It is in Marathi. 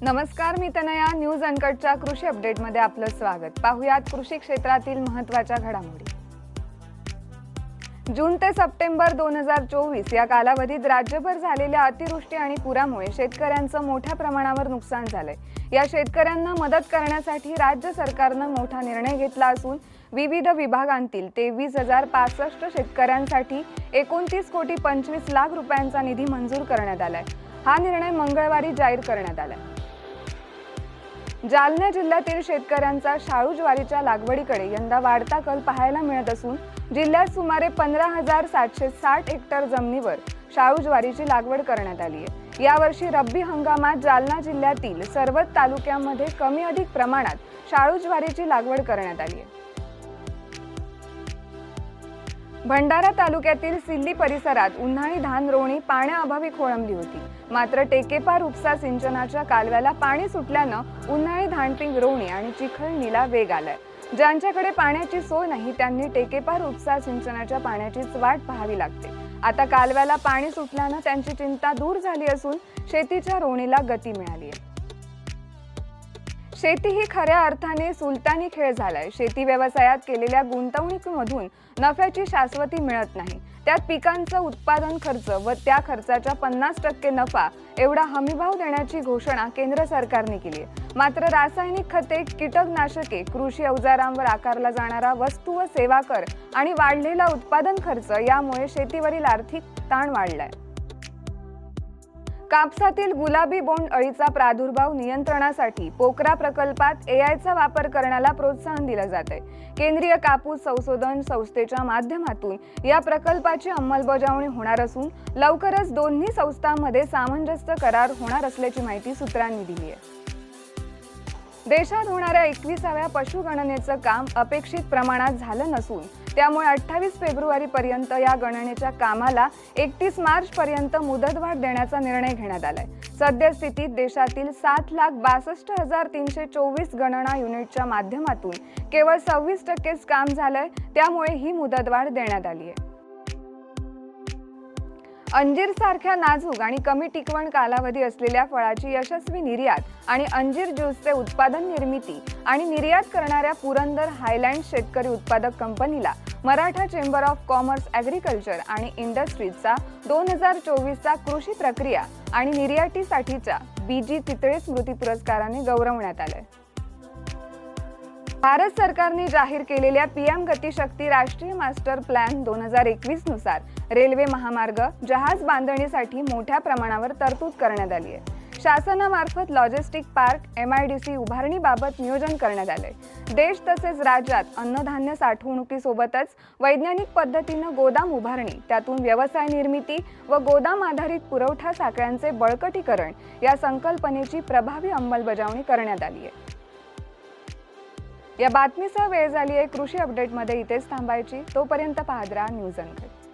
नमस्कार, मी तनया. न्यूज अनकटच्या कृषी अपडेटमध्ये आपलं स्वागत. पाहुयात कृषी क्षेत्रातील महत्त्वाच्या घडामोडी. जून ते सप्टेंबर 2024 या कालावधीत राज्यभर झालेल्या अतिवृष्टी आणि पुरामुळे शेतकऱ्यांचं मोठ्या प्रमाणावर नुकसान झालंय. या शेतकऱ्यांना मदत करण्यासाठी राज्य सरकारनं मोठा निर्णय घेतला असून विविध विभागांतील 23,065 शेतकऱ्यांसाठी 29,25,00,000 रुपयांचा निधी मंजूर करण्यात आलाय. हा निर्णय मंगळवारी जाहीर करण्यात आलाय. जालना जिल्ह्यातील शेतकऱ्यांचा शाळू ज्वारीच्या लागवडीकडे यंदा वाढता कल पाहायला मिळत असून जिल्ह्यात सुमारे 15,760 हेक्टर जमिनीवर शाळू ज्वारीची लागवड करण्यात आली आहे. यावर्षी रब्बी हंगामात जालना जिल्ह्यातील सर्वच तालुक्यांमध्ये कमी अधिक प्रमाणात शाळू ज्वारीची लागवड करण्यात आली आहे. भंडारा तालुक्यातील सिल्ली परिसरात उन्हाळी धान रोवणी पाण्याअभावी खोळंबली होती. मात्र टेकेपार उपसा सिंचनाच्या कालव्याला पाणी सुटल्यानं उन्हाळी धानपीक रोवणी आणि चिखलणीला वेग आलाय. ज्यांच्याकडे पाण्याची सोय नाही त्यांनी टेकेपार उपसा सिंचनाच्या पाण्याचीच वाट पाहावी लागते. आता कालव्याला पाणी सुटल्यानं त्यांची चिंता दूर झाली असून शेतीच्या रोवणीला गती मिळाली आहे. शेती ही खऱ्या अर्थाने सुलतानी खेळ झालाय. शेती व्यवसायात केलेल्या गुंतवणुकीमधून नफ्याची शाश्वती मिळत नाही. त्यात पिकांचं उत्पादन खर्च व त्या खर्चाच्या 50% नफा एवढा हमीभाव देण्याची घोषणा केंद्र सरकारने केली आहे. मात्र रासायनिक खते, कीटकनाशके, कृषी अवजारांवर आकारला जाणारा वस्तू व सेवा कर आणि वाढलेला उत्पादन खर्च यामुळे शेतीवरील आर्थिक ताण वाढलाय. कापसातील गुलाबी बोंड अळीचा प्रादुर्भाव नियंत्रणासाठी पोकरा प्रकल्पात एआयचा वापर करण्याला प्रोत्साहन दिलं जातंय. केंद्रीय कापूस संशोधन संस्थेच्या माध्यमातून या प्रकल्पाची अंमलबजावणी होणार असून लवकरच दोन्ही संस्थांमध्ये सामंजस्य करार होणार असल्याची माहिती सूत्रांनी दिली आहे. देशात होणाऱ्या 21व्या पशुगणनेचं काम अपेक्षित प्रमाणात झालं नसून त्यामुळे 28 फेब्रुवारीपर्यंत या गणनेच्या कामाला 31 मार्चपर्यंत मुदतवाढ देण्याचा निर्णय घेण्यात आलाय. सद्यस्थितीत देशातील 7,62,324 गणना युनिटच्या माध्यमातून केवळ 26%च काम झालंय. त्यामुळे ही मुदतवाढ देण्यात आली आहे. अंजीर सारख्या नाजूक आणि कमी टिकवण कालावधी असलेल्या फळाची यशस्वी निर्यात आणि अंजीर ज्यूसचे उत्पादन, निर्मिती आणि निर्यात करणाऱ्या पुरंदर हायलँड शेतकरी उत्पादक कंपनीला Maratha chamber of commerce, agriculture आणि इंडस्ट्रीजचा 2024चा कृषी प्रक्रिया आणि निर्यातीसाठीच्या BG तितळे स्मृती पुरस्काराने गौरवण्यात आले. भारत सरकारने जाहीर केलेल्या PM गतिशक्ती राष्ट्रीय मास्टर प्लॅन 2021 नुसार रेल्वे, महामार्ग, जहाज बांधणीसाठी मोठ्या प्रमाणावर तरतूद करण्यात आली आहे. शासनामार्फत लॉजिस्टिक पार्क MIDC उभारणीबाबत नियोजन करण्यात आले. देश तसेच राज्यात अन्नधान्य साठवणुकीसोबतच वैज्ञानिक पद्धतीनं गोदाम उभारणी, त्यातून व्यवसाय निर्मिती व गोदाम आधारित पुरवठा साखळ्यांचे बळकटीकरण या संकल्पनेची प्रभावी अंमलबजावणी करण्यात आली आहे. या बातमीसह वेळ झाली आहे कृषी अपडेटमध्ये इथेच थांबायची. तोपर्यंत पाहत राहा न्यूज अनकट.